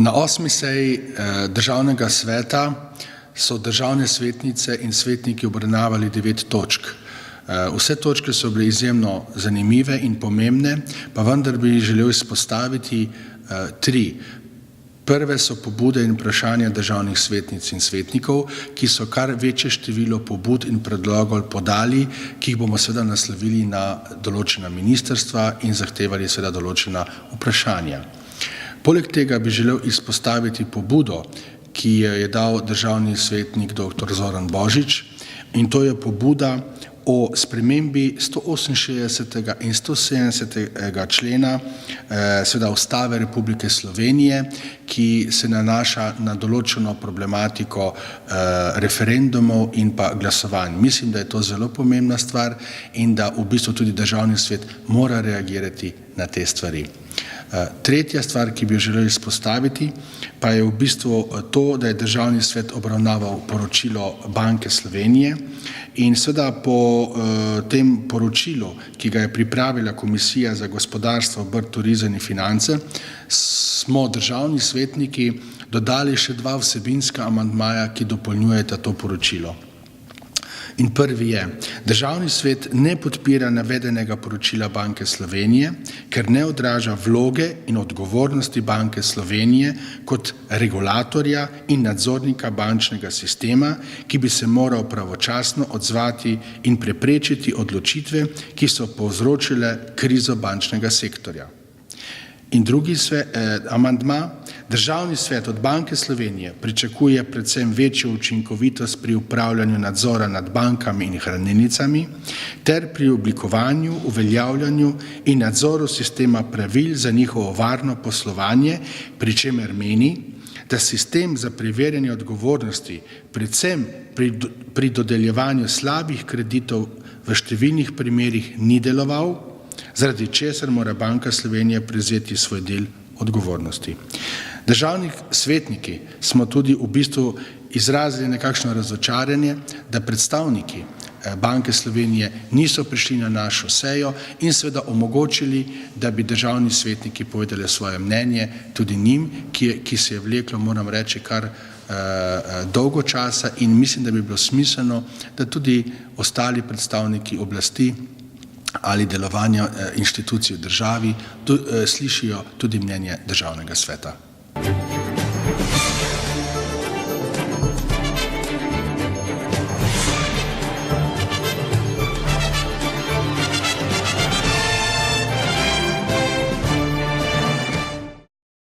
Na 8. seji Državnega sveta so državne svetnice in svetniki obravnavali 9 točk. Vse točke so bile izjemno zanimive in pomembne, pa vendar bi želel izpostaviti 3. Prve so pobude in vprašanja državnih svetnic in svetnikov, ki so kar večje število pobud in predlogov podali, ki jih bomo seveda naslovili na določena ministrstva in zahtevali seveda določena vprašanja. Poleg tega bi želel izpostaviti pobudo, ki je dal državni svetnik dr. Zoran Božič, in to je pobuda o spremembi 168. in 170. člena seveda Ustave Republike Slovenije, ki se nanaša na določeno problematiko referendumov in pa glasovanj. Mislim, da je to zelo pomembna stvar in da v bistvu tudi državni svet mora reagirati na te stvari. Tretja stvar, ki bi jo želel izpostaviti, pa je v bistvu to, da je državni svet obravnaval poročilo Banke Slovenije in seveda po tem poročilu, ki ga je pripravila Komisija za gospodarstvo, obrt, turizem in finance, smo državni svetniki dodali še 2 vsebinska amandmaja, ki dopolnjujeta to poročilo. In prvi je: državni svet ne podpira navedenega poročila Banke Slovenije, ker ne odraža vloge in odgovornosti Banke Slovenije kot regulatorja in nadzornika bančnega sistema, ki bi se moral pravočasno odzvati in preprečiti odločitve, ki so povzročile krizo bančnega sektorja. In drugi amandma: državni svet od Banke Slovenije pričakuje predvsem večjo učinkovitost pri upravljanju nadzora nad bankami in hranilnicami ter pri oblikovanju, uveljavljanju in nadzoru sistema pravil za njihovo varno poslovanje, pri čemer meni, da sistem za preverjanje odgovornosti, predvsem pri dodeljevanju slabih kreditov v številnih primerih ni deloval, zaradi česar mora Banka Slovenije prevzeti svoj del odgovornosti. Državni svetniki smo tudi v bistvu izrazili nekakšno razočaranje, da predstavniki Banke Slovenije niso prišli na našo sejo in seveda omogočili, da bi državni svetniki povedali svoje mnenje tudi njim, ki se je vleklo, moram reči, kar dolgo časa, in mislim, da bi bilo smiselno, da tudi ostali predstavniki oblasti ali delovanja inštitucij v državi slišijo tudi mnenje Državnega sveta.